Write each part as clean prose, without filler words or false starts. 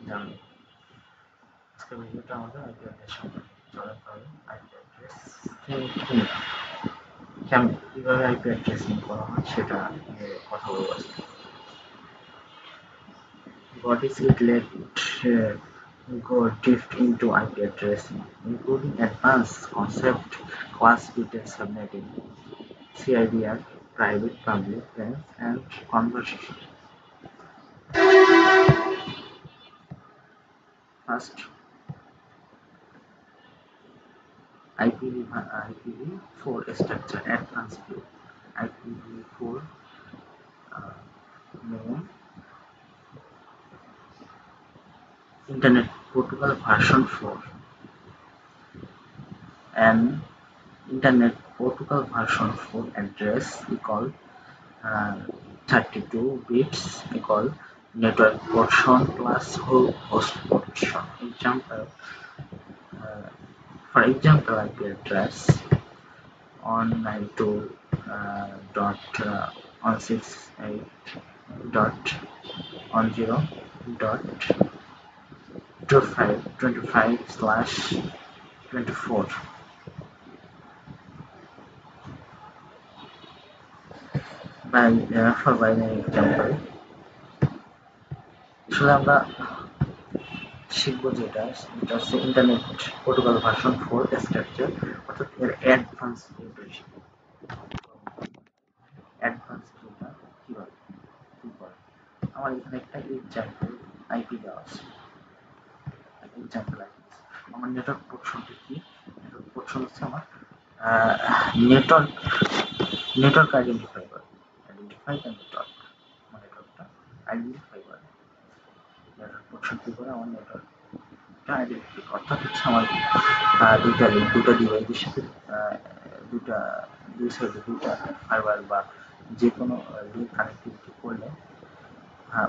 জানবো। আজকের ভিডিওটা আমাদের আইপি অ্যাড্রেস সম্পর্কে। চলেন তাহলে আইপি অ্যাড্রেস কি, কেমন কিভাবে আইপি অ্যাড্রেসিং করা হয় সেটা নিয়ে কথা বলবো আজকে। What is it? Go deep into IP addressing, including advanced concept, class detail subnetting, CIDR, private, public, range, and conversation. First, IPv4 structure advanced view. IPv4 main Internet Protocol version 4. An Internet Protocol version 4 address equal 32 bits equal network portion plus host portion. For example, IP address 192.168.25.25/24. For binary example, আসলে আমরা শিখবো যেটা হচ্ছে internet protocol version 4 structure, অর্থাৎ এর advance ভিউটা শিখবো। Advance ভিউটা কিভাবে কি করে। আমার এখানে একটা এক্সাম্পল আইপি দেওয়া আছে। এক্সাম্পল আইপি আমার নেটওয়ার্ক পোর্শনটা কি, নেটওয়ার্ক পোর্শন হচ্ছে আমার নেটওয়ার্ক নেটওয়ার্ক আইডেন্টিফাই করে, আইডেন্টিফাই দ্য নেটওয়ার্ক, আমার নেটওয়ার্কটা আইডেন্টিফাই করে। নেটওয়ার্ক পোর্শন কি করে, আমার নেটওয়ার্কটা আইডেন্টিফাই অর্থাৎ হচ্ছে আমার দুটো ডিভাইসের সাথে দুই সাইডে দুটা ফাইবার বা যে কোনো লিঙ্ক কানেক্টিভিটি করলে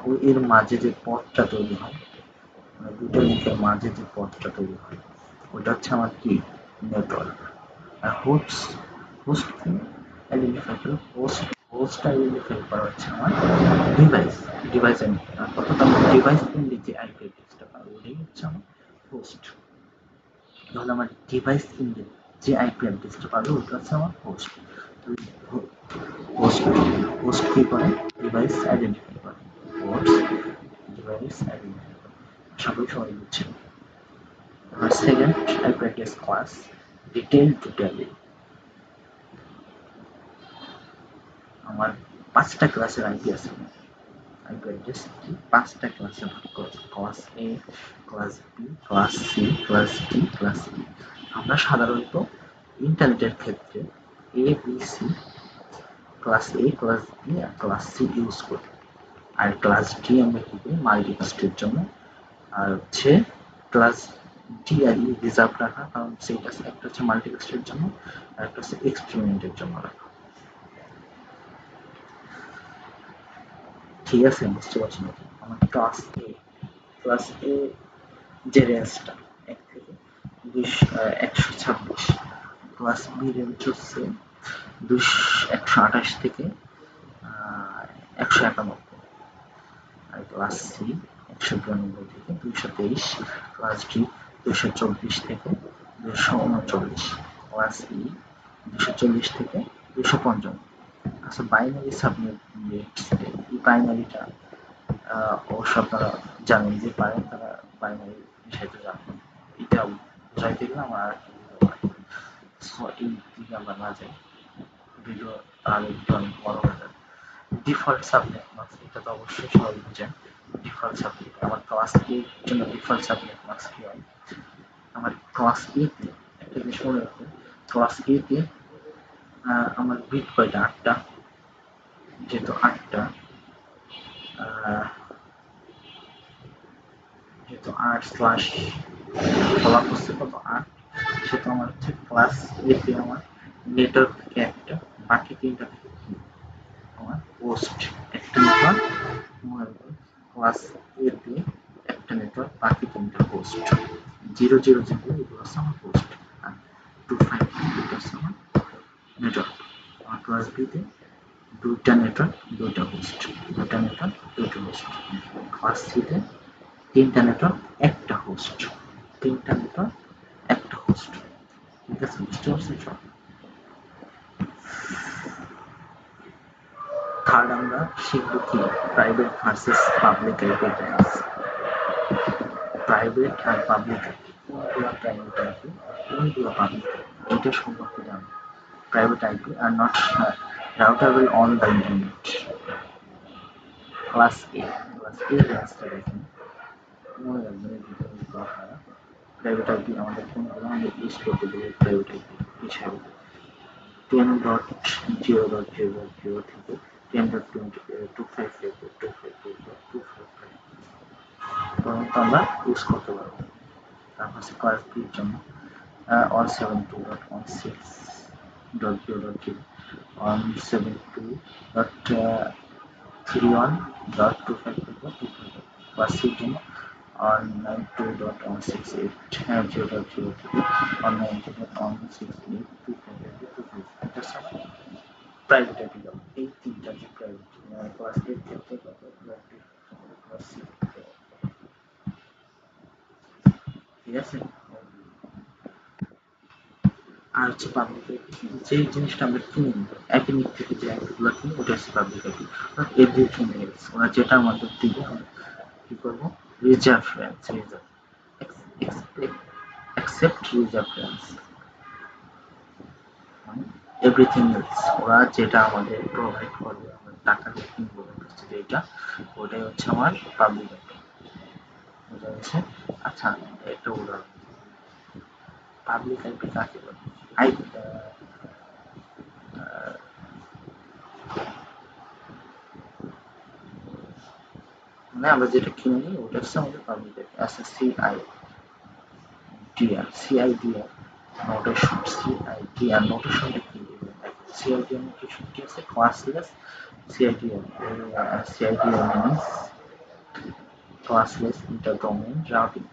ওই এর মাঝে যে পথটা তৈরি হয়, মানে দুটো লিঙ্কের মাঝে যে পথটা তৈরি হয় ওটা হচ্ছে আমার কি নেটওয়ার্ক। আর হোস্ট কি আইডেন্টিফাই করে, হোস্ট আইডেন্টিফাই করা হচ্ছে আমার ডিভাইস অর্থাৎ আমার ডিভাইস ইন্ডে যে আইপি অ্যাড্রেসটা পাবো ওটাই হচ্ছে আমার হোস্ট। তাহলে আমার ডিভাইস ইন্ডে যে আইপি অ্যাড্রেসটা পাবো ওটা হচ্ছে আমার হোস্ট। হোস্ট কি করে, ডিভাইস আইডেন্টিফাই করে, ডিভাইস আইডেন্টিফাই করে। সবাই বুঝছেন। Second IP address class detail totally. আমার 5টা ক্লাসের আইপি আছে। আইপি অ্যাড্রেস কি 5টা ক্লাসে ভাগ করেছে, class A, class B, class C, class D, class E. আমরা সাধারণত ইন্টারনেটের ক্ষেত্রে A B C, class A, class B আর ক্লাস সি ইউজ করি। আর ক্লাস ডি আমরা কি করি মাল্টিকাস্টের জন্য। আর হচ্ছে ক্লাস ডি আর ই রিজার্ভ রাখা, কারণ সেইটা একটা হচ্ছে মাল্টিকাস্টের জন্য আর একটা হচ্ছে এক্সপেরিমেন্টের জন্য রাখা। ঠিক আছে, বুঝতে পারছি নাকি? আমার ক্লাস এ যে রেঞ্জটা 1 থেকে 126, ক্লাস বি রেঞ্জ হচ্ছে 128 থেকে 191, আর ক্লাস সি 192 থেকে 223, ক্লাস ডি 224 থেকে 239, ক্লাস ই 240 থেকে 255। আচ্ছা, বাইনারি সাবনেট, এই বাইনারিটা অবশ্য আপনারা জানেন, যে পারেন তারা বাইনারি বিষয়টা জানবেন। এটা বুঝাইতে গেলে আমার আর একটা ভিডিও লাগবে। সো এই দিকে আমরা না যাই, ভিডিও তাহলে ভিডিও অনেক বড় হয়ে যাবে। ডিফল্ট সাবনেট মাস্ক, এটা তো অবশ্যই সবাই বুঝেন। ডিফল্ট সাবনেট আমার ক্লাস এর জন্য ডিফল্ট সাবনেট মাস্ক কি হয়, আমার ক্লাস এ তে একটা জিনিস মনে রাখবেন, ক্লাস এ তে আমার বিট কয়টা 8টা, যেহেতু 8টা যেহেতু 8 স্ল্যাশ বলা হচ্ছে কত 8, সেহেতু আমার হচ্ছে ক্লাস এ তে আমার নেটওয়ার্ক থেকে একটা, বাকি 3টা থেকে আমার হোস্ট। একটা নেটওয়ার্ক মনে রাখবেন, ক্লাস এ তে একটা নেটওয়ার্ক, বাকি 3টা হোস্ট। 0 0 যেগুলো এগুলো হচ্ছে আমার হোস্ট, আর 255 এটা হচ্ছে আমার নেটওয়ার্ক। আমার ক্লাস বি তে 2টা নেটওয়ার্ক, 2টা হোস্ট, 2টা নেটওয়ার্ক, 2টা হোস্ট। ক্লাস সি তে তিনটা নেটওয়ার্ক একটা হোস্ট, তিনটা নেটওয়ার্ক একটা হোস্ট। ঠিক আছে, বুঝতে পারছেন সব? থার্ড আমরা শিখবো কি private versus public IP address. Private আর পাবলিক আইপি, কোনগুলো প্রাইভেট আইপি কোনগুলো পাবলিক আইপি, এটা সম্পর্কে জানবো। Private IP are not routable on the internet। Class A ক্লাসটা দেখেন, মনে রাখবেন এই ভিডিওগুলো আপনারা। প্রাইভেট আইপি আমাদের কোনগুলো আমরা ইউজ করতে দেবো প্রাইভেট আইপি হিসাবে 10.0.0.0 থেকে 10.255.255.255 পর্যন্ত আমরা ইউজ করতে পারবো। তারপর হচ্ছে ক্লাস বির জন্য 172.16.0.0 172.31.255.255 ক্লাস সির জন্য 192.168.0.0 থেকে 192.168.255.255। এটা ছাড়া প্রাইভেট আইপি গেল। এই তিনটা যে প্রাইভেট ক্লাস এর ক্ষেত্রে কত, ক্লাস সি, ঠিক আছে। আর হচ্ছে পাবলিক আইপি, যে জিনিসটা আমরা কিনি একাডেমিক থেকে যে অ্যাপগুলো কিনি ওটা হচ্ছে পাবলিক আইপি। এভরিথিং এলস ওরা যেটা আমাদের দিবে আমরা কি করবো, reserve range, reserve accept reserve range, মানে এভরিথিং এলস ওরা যেটা আমাদের প্রোভাইড করবে, আমরা টাকা দিয়ে কিনবো যেটা, ওটাই হচ্ছে আমার পাবলিক আইপি। বুঝা গেছে? আচ্ছা, একটা উদাহরণ, পাবলিক আইপি কাকে বলে? আইপি মানে আমরা যেটা কিনে নিই ওটা হচ্ছে আমাদের পাবলিক আইপি। আচ্ছা, সিআইডিআর নোটেশন, সিআইডিআর নোটেশনটা কি? সিআইডিআর নোটেশন কি আছে? Classless CIDR means classless inter-domain routing।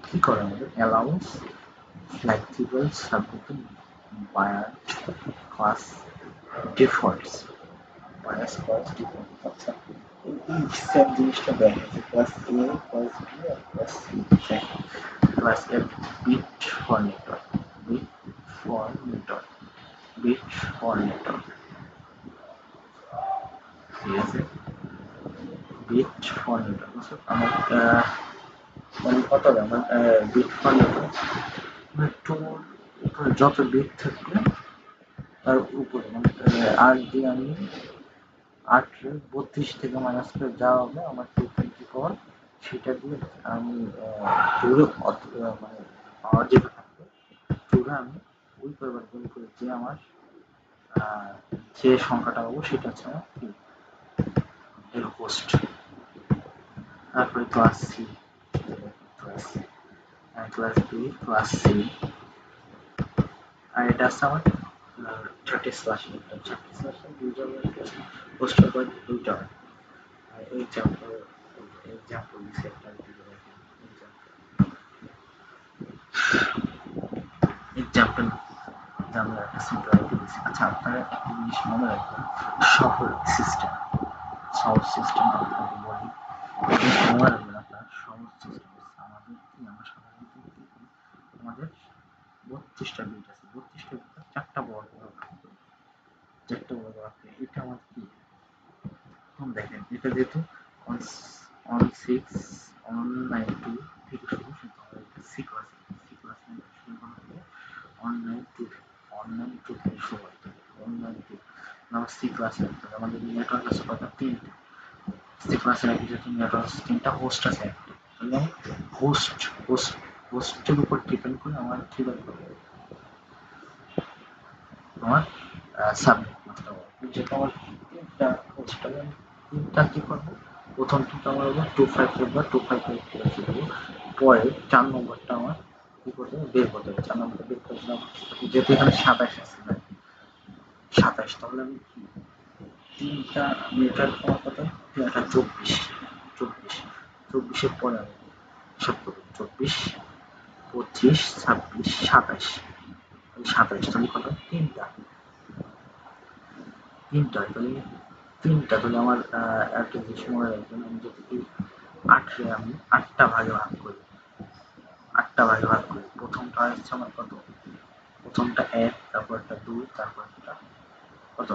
কি করে আমাদের? allows flexible submitting biased class defaults, biased class default। আচ্ছা, এই সেম জিনিসটা দেখা যায় ক্লাস এ, ক্লাস বি আর class C. Class A bit for network, bit for network, bit for network, ঠিক আছে। বিট ফর নেটওয়ার্ক আমার মানে কত হবে আমার বিট ফর নেটওয়ার্ক, উপরে যত বিট থাকবে তার উপরে মানে 8 দিয়ে আমি 8 32 থেকে মাইনাস করে যাওয়া হবে আমার 224, সেটা দিয়ে আমি পুরো মানে পাওয়ার যেটা থাকবে পুরো আমি ওই পরিবার গুণ করে যে আমার যে সংখ্যাটা পাবো সেটা হচ্ছে আমার কি এর হোস্ট। তারপরে class C, class B, class C, আর এটা আছে আমার 30/8 দুইটা হোস্ট হবে দুইটা। আর এক্সাম্পল দিচ্ছে একটা এক্সাম্পল আমরা একটা সিম্পল আইপি দিচ্ছি। আচ্ছা, আপনারা একটা জিনিস মনে রাখবেন, শহর সিস্টেম আপনাকে বলি মনে রাখবেন, আপনার শহর সিস্টেম আমাদের কি, আমরা সাধারণত আমাদের 32টা বিট আছে, 32টা বিট 4টা বড় থাকবে, 4টা বড় আছে। এটা আমার কি দেখেন, এটা যেহেতু 192 থেকে শুরু, সি ক্লাস শুরু করা হবে 192 থেকে শুরু করতে হবে 192। আমার সি ক্লাসে আমাদের নেটওয়ার্ক আছে কত? 3টা। সি ক্লাসের আগে যেহেতু নেটওয়ার্ক 3টা, হোস্ট আছে একটা, তাহলে হোস্টের উপর ডিপেন্ড করে আমার কি লাগবে, আমার সাবনেট মাস্টার যেটা আমার 3টা হোস্ট হবে, 3টা কি করবো, প্রথম 3টা আমার হবে 255 বা 255 করে দেবো, পরে 4 নম্বরটা আমার কি করতে হবে, বের করতে হবে। 4 নম্বরটা বের করতে হবে যেহেতু এখানে 27 আছে, 27, তাহলে আমি কি 3টা নেটওয়ার্ক আমার কত, 3টা 24 পরে আমি হিসাব করবো 24, 25, 26, 27, 27 তাহলে কত, 3টা তাহলে তিনটা, তাহলে আমার একটা জিনিস মনে রাখবেন, আমি যদি 8 রে আমি 8টা ভাগে ভাগ করি, প্রথমটা হচ্ছে আমার কত, প্রথমটা 1, তারপরটা 2, তারপরটা কত,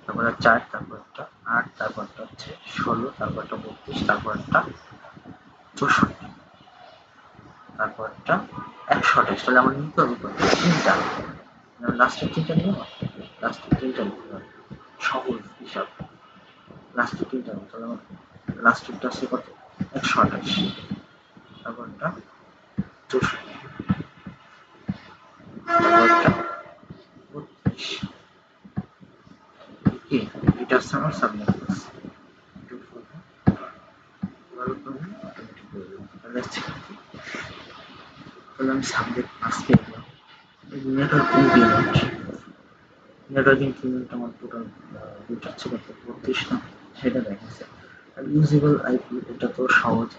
তারপরে 4, তারপরটা 8, তারপরটা হচ্ছে 16, তারপরটা 32, তারপরটা 64, তারপরটা 128। তাহলে আমার নিতে হবে কত, তিনটা। লাস্টের তিনটা নিয়ে লাস্টের তিনটা নিতে হবে, সহজ হিসাব। লাস্টের তিনটা নিতে হবে, আমার লাস্টেরটা আছে কত, 128, তারপরটা 64, তারপরটা 32। কি এটা হচ্ছে আমার সাবজেক্ট ক্লাস, তাহলে আমি সাবজেক্ট ক্লাস পেয়ে গেলাম। নেটওয়ার্ক ইনক্রিমেন্ট, নেটওয়ার্ক ইনক্রিমেন্ট আমার টোটাল দুটো হচ্ছে কত, 32 না, সেটা দেখাচ্ছে। আর ইউজেবল আইপি, এটা তো সহজ,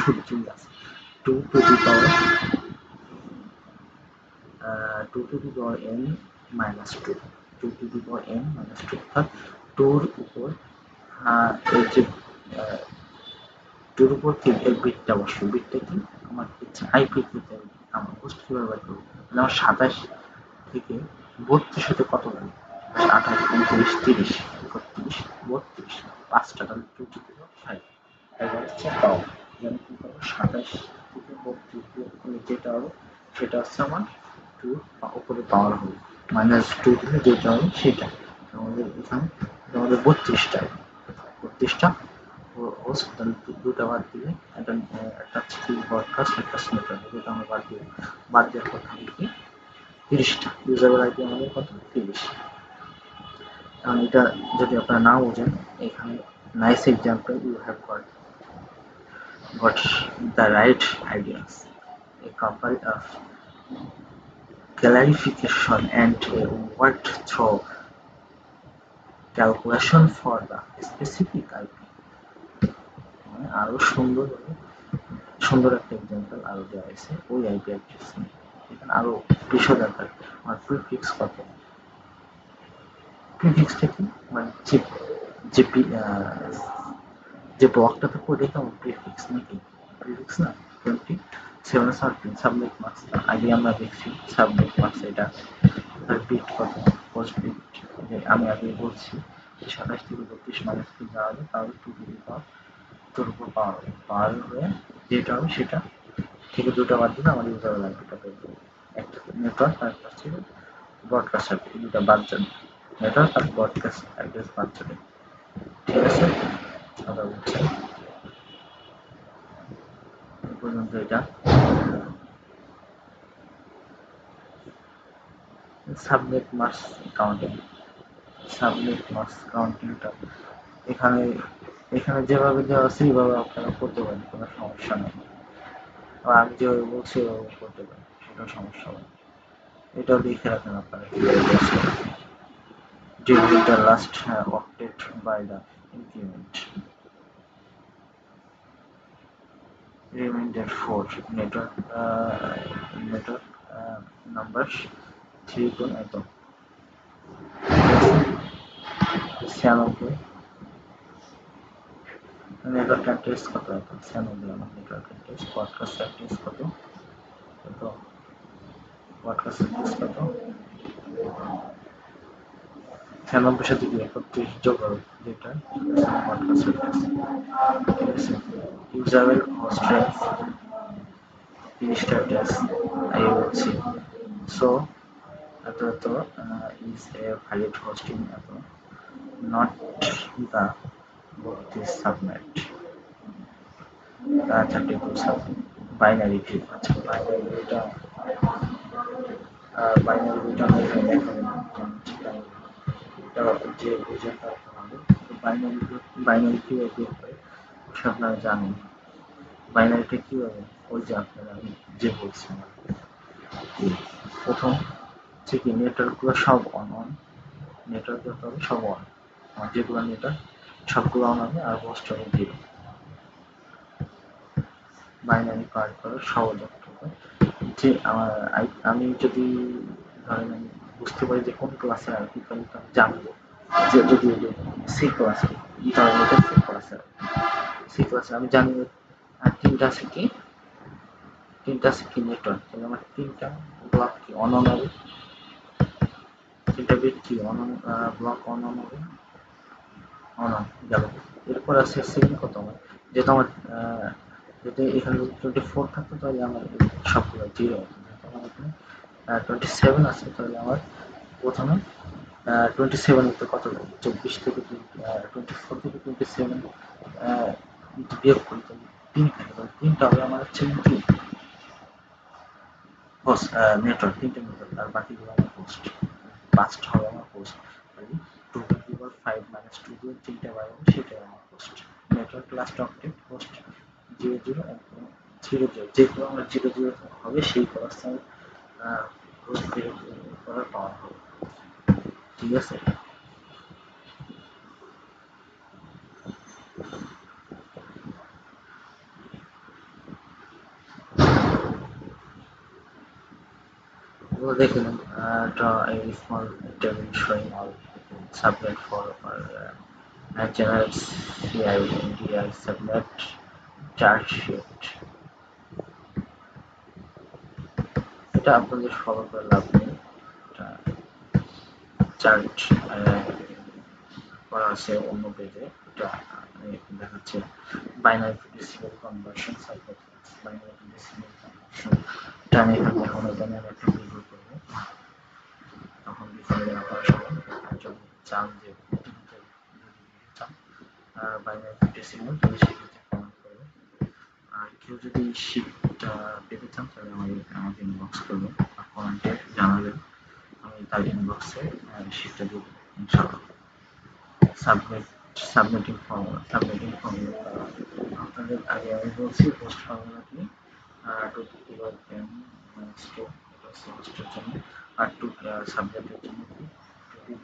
সূত্রই আছে, 2 to the power 2 to the power n minus 2, 2 to the power n minus 2, অর্থাৎ 2 এর উপর এই যে 2 এর উপর কি এই বিটটা বসবে, বিটটা কি আমার হচ্ছে আইপি থেকে আমার হোস্ট কিভাবে বের করব, মানে আমার 27 থেকে 32 হতে কত লাগে, 28, 29, 30, 31, 32, 5টা, তাহলে 2 to the power 5, এটা হচ্ছে পাওয়ার। যেমন কি করবো, 27 থেকে 32 বিয়োগ করলে যেটা হবে সেটা হচ্ছে আমার 2 উপরে পাওয়ার হবে, মাইনাস 2 থেকে যেটা হবে সেটা আমাদের এখানে আমাদের 32টা হোস্ট, তাহলে দুটা বাদ দিলে একটা হচ্ছে কি ব্রডকাস্ট, একটা স্নেটার, যেটা আমরা বাদ দেওয়ার কথা হবে কি 30টা। ইউজেবল আইপি আমাদের কত, 30। এখন এটা যদি আপনারা না বোঝেন, এখানে nice example you have got the right ideas, a couple of clarification and a word through calculation for the specific IP. আরো সুন্দর একটা এক্সাম্পল আরো দেওয়া হয়েছে ওই আইপি অ্যাড্রেস নিয়ে, এখানে আরো বিষয় দরকার। আমার প্রিফিক্স কত, প্রিফিক্সটা কি, মানে যে যে ব্লকটা থাকবে ওটাই তো আমার প্রিফিক্স নাকি, প্রিফিক্স না, 27 সাবনেট মার্কস আগে আমরা দেখছি, সাবনেট মার্কস এটা তার বিট কত, পোস্ট বিট, আমি আগে বলছি 27 থেকে 32 মাইনাস কি যাওয়া হবে, তাহলে 2 টু দি পাওয়ার, তোর উপর পাওয়ার হয়ে যেটা হবে সেটা থেকে দুটো বাদ দিলে আমার ইউজার আইপিটা পেয়ে যাবে। একটা নেটওয়ার্ক আর একটা হচ্ছে ব্রডকাস্ট আইপি, দুটো বাদ যাবে, নেটওয়ার্ক আর ব্রডকাস্ট অ্যাড্রেস বাদ যাবে, ঠিক আছে। আবার বুঝছেন এই পর্যন্ত এটা। Subnet mask counting, subnet mask কাউন্টিংটা এখানে এখানে যেভাবে দেওয়া আছে এইভাবে আপনারা করতে পারেন, কোনো সমস্যা নেই। আর আমি যেভাবে বলছি ওইভাবে করতে পারেন, সেটা সমস্যা নেই। এটাও লিখে রাখেন আপনারা কিভাবে বলছে, during the last octet by the increment. Remainder 4 network numbers 3 গুণ এত 96, নেটওয়ার্ক অ্যাড্রেস কত, এত 96 আমার নেটওয়ার্ক অ্যাড্রেস, ব্রডকাস্ট অ্যাড্রেস কত, ব্রডকাস্ট অ্যাড্রেস কত, 96 সাথে কি 31 যোগ হবে, যেটা ব্রডকাস্ট অ্যাড্রেস, ঠিক আছে। ইউজারের হোস্ট রেঞ্জ 30টা অ্যাড্রেস এই বলছি, সো এত is a valid hosting এত not the this subnet 32 subnet binary tree, আচ্ছা বাইনারি এটা বাইনারি এটা আমরা এখানে দেখাবো না, এটা যে বুঝে তার হবে। বাইনারি কিভাবে হয় সে আপনারা জানেন, বাইনারিটা কিভাবে, ওই যে আপনারা যে বলছেন প্রথম থেকে নেটওয়ার্কগুলো সব অন, নেটওয়ার্ক যত হবে সব অন, আর যেগুলো নেটওয়ার্ক সবগুলো অন হবে, আর হোস্ট হবে 0। বাইনারি পার করার সহজ একটা উপায়, যে আমি যদি ধরেন আমি বুঝতে পারি যে কোন ক্লাসের আইপি, তাহলে তো আমি জানবো যে যদি সি ক্লাসে তাহলে এটা সি ক্লাসে আমি জানি তিনটা আছে কি নেটওয়ার্ক, তাহলে আমার তিনটা ব্লক কি অনন হবে, তিনটা বিট কি অনন, ব্লক অনন হবে, অনন গেল। এরপর আছে সেকেন্ড কত আমার, যেহেতু আমার যদি এখানে 24 থাকতো তাহলে আমার সবগুলো জিরো হতো, যেহেতু আমার এখানে 27 আছে তাহলে আমার প্রথমে 27 হতে কত লাগে, 24 থেকে 24 থেকে 27 বিয়োগ করি তাহলে 3 থাকে, তাহলে 3টা হবে আমার হচ্ছে কি হোস্ট, নেটওয়ার্ক, 3টা নেটওয়ার্ক, আর বাকিগুলো আমার হোস্ট, 5টা হবে আমার হোস্ট, তাহলে 2 × 5 - 2 দিয়ে 3টা বার হবে সেটাই আমার host. Network last octet host 00 এবং 00, যেগুলো আমার 00 হবে সেই কলাসটা হোস্ট 0 করার পাওয়ার হবে, ঠিক আছে। Well, they can draw a small table showing all subnet for generates CIDI subnet chart sheet. এটা আপনাদের ফলো করে লাভ নেই, এটা চার্ট করা আছে অন্য পেজে, এটা দেখাচ্ছে binary two decimal conversion subnet, binary two decimal conversion, এটা আমি এখানে এখন এটা নিয়ে একটা ভিডিও করবো, তখন বিফলে যাওয়া করার সময় যদি চান যে চান বাইনারি টু ডেসিমাল তাহলে সেক্ষেত্রে কমেন্ট করবে, আর কেউ যদি শিটটা পেতে চান তাহলে আমাকে ইনবক্স করবে, আর কমেন্টে জানাবেন, আমি তার ইনবক্সে শিটটা দেবো ইনশাআল্লাহ। সাবমিটিং ফর্মুলা আপনাদের আগে আমি বলছি, পোস্ট ফর্মুলা কি 2 m - 2 এটা হচ্ছে হোস্টের জন্য, আর সাবজেক্টের জন্য কি 2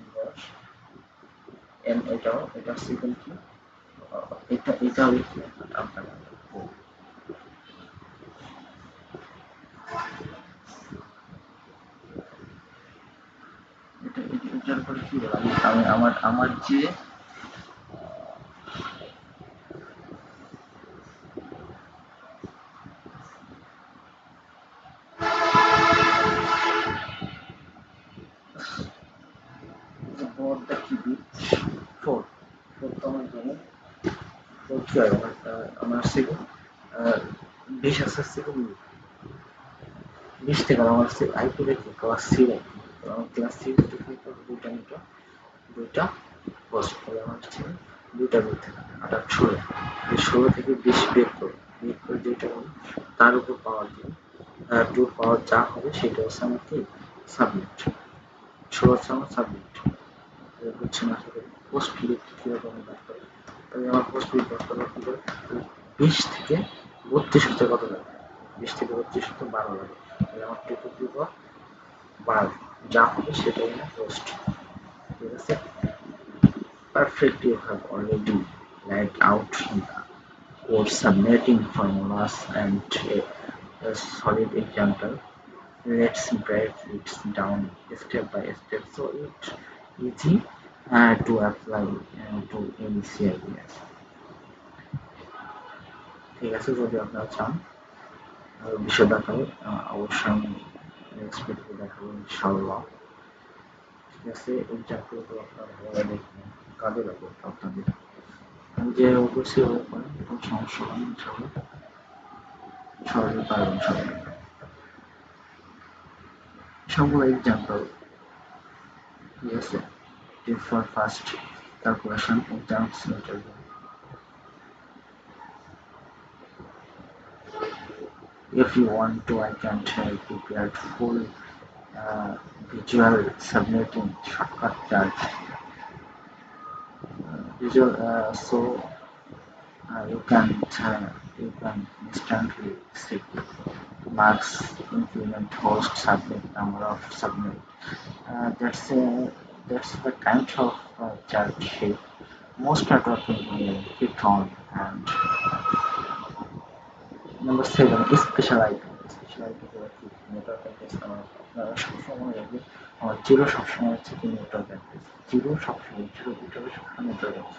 n, এটা সেকেন্ড কি এটা হবে কি আপনার এটার পরে কি বললাম আমি আমার যে বোর্ডটা কি বিট 4 তো আমার জন্য কি হয় আমার সেকেন্ড 20 আছে সেকেন্ড 20 থেকে আমার আইপি রেখে ক্লাস সি রাখি, আমার ক্লাস সি দুইটা মিটার দুইটা পোস্ট করে আমার হচ্ছে দুইটা বিট থাকে, আর 16 থেকে 20 বের করে যেটা হবে তার উপর পাওয়ার দিই, টুর পাওয়ার যা হবে সেটা হচ্ছে আমার কি সাবমিট, 16 হচ্ছে আমার সাবমিট, বুঝছেন আশা করি। পোস্ট বিট কিরকম বের করে, তাহলে আমার পোস্ট বিট বের করবো কি করে, 20 থেকে 32 হতে কত লাগে, 20 থেকে 32 হতে 12 লাগে, তাহলে আমার টু টু দি পাওয়ার 12 যা হবে সেটাই আমার পোস্ট, ঠিক আছে। Perfect, you have already laid out the code submitting formulas and a solid example. Let's break it down step by step so it's easy to apply to any CIDS. ঠিক আছে, যদি আপনারা চান বিষয় দেখাবো অবশ্যই আমি নেক্সট ভিডিও দেখাবো ইনশাআল্লাহ, ঠিক আছে। এক্সাম্পলগুলো আপনারা ভালোভাবে দেখবেন, কাজে লাগবে আপনাদের, আমি যেভাবে করছি ওভাবে করেন, কোনো সমস্যা হবে না ইনশাআল্লাহ, সহজে পারবেন সবাই। সবগুলো এক্সাম্পল, ঠিক আছে। Tip for first calculation exams interview. If you want to, I can prepare full visual submitting shortcut chart. Visual, so you can instantly see marks, increment, host, submit, number of submit. That's the kind of chart shape most networking click on. And number 7, special IP. Special IP গুলো কি network address আপনারা সবসময় রাখবেন আমার zero সবসময় হচ্ছে কি network address, zero সবসময় জিরো বিট হবে সবসময় নেটওয়ার্ক অ্যাড্রেস,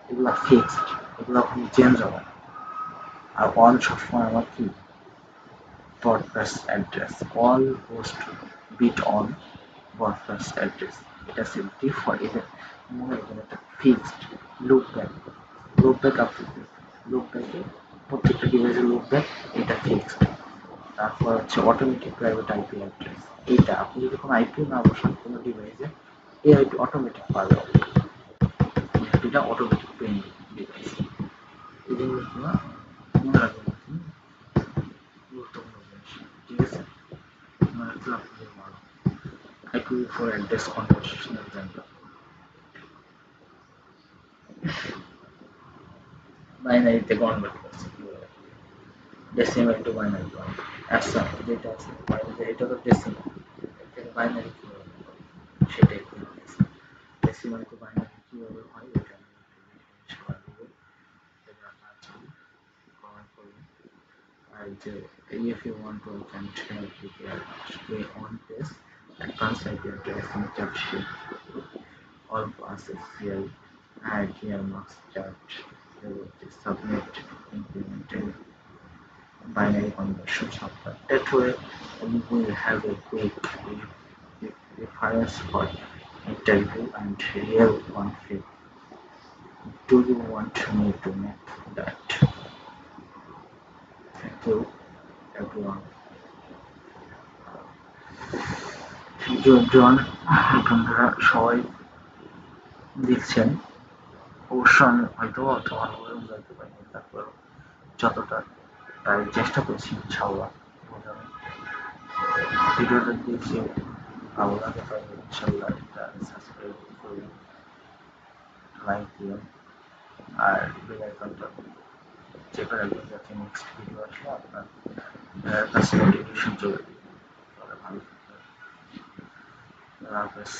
এগুলো ফিক্সড, এগুলো কখনো চেঞ্জ হবে না। আর ওয়ান সবসময় আমার কি broadcast address, all host bit on broadcast address, এটা simply for even মনে রাখবেন এটা ফিক্সড। লুপ ব্যাক আপনি লুপ ব্যাকে প্রত্যেকটা ডিভাইসের লুপ ব্যাক এটা ফিক্সড। তারপর হচ্ছে অটোমেটিক প্রাইভেট আইপি অ্যাড্রেস, এইটা আপনি যদি কোনো আইপি না বসান কোনো ডিভাইসে, এই আইপি অটোমেটিক পাবে, এটা অটোমেটিক পেন ডিভাইস। এই জিনিসগুলো মনে রাখবেন আপনি, গুরুত্বপূর্ণ জিনিস, ঠিক আছে? মনে রাখলে আপনাদের ভালো। IPv4 address conversational example. বাইনারিতে কনভার্ট করছে কিভাবে, ডেসিমাল টু বাইনারি কনভার্ট, আচ্ছা যেটা আছে বাইনারি, এটা তো ডেসিমাল, এটা বাইনারি কিভাবে সেটাই করতেছে। ডেসিমাল টু বাইনারি কিভাবে হয় এটা আমি সবাই দেবো, এটা আপনার কমেন্ট করবেন। আর যে if you want to I can help you here, stay on this advanced IP address encryption, all classes here, add here must chart, submit implemented binary conversion software. That way we will have a quick reference for interview and real conflict. Do you want me to make that? Thank you everyone. Thank you everyone. বন্ধুরা সবাই দেখছেন, অবশ্য আমি হয়তো অত ভালোভাবে বোঝাতে পারিনি, তারপর যতটা তাই চেষ্টা করছি ইনশাআল্লাহ বোঝানো। ভিডিওটা দেখে ভালো লাগে তাহলে ইনশাআল্লাহ এটা সাবস্ক্রাইব করুন, লাইক দিন আর বেল আইকনটা চেপে রাখবেন যাতে নেক্সট ভিডিও আসলে আপনার কাছে নোটিফিকেশন চলে যাবে। তাহলে ভালো থাকবেন, আল্লাহ হাফেজ।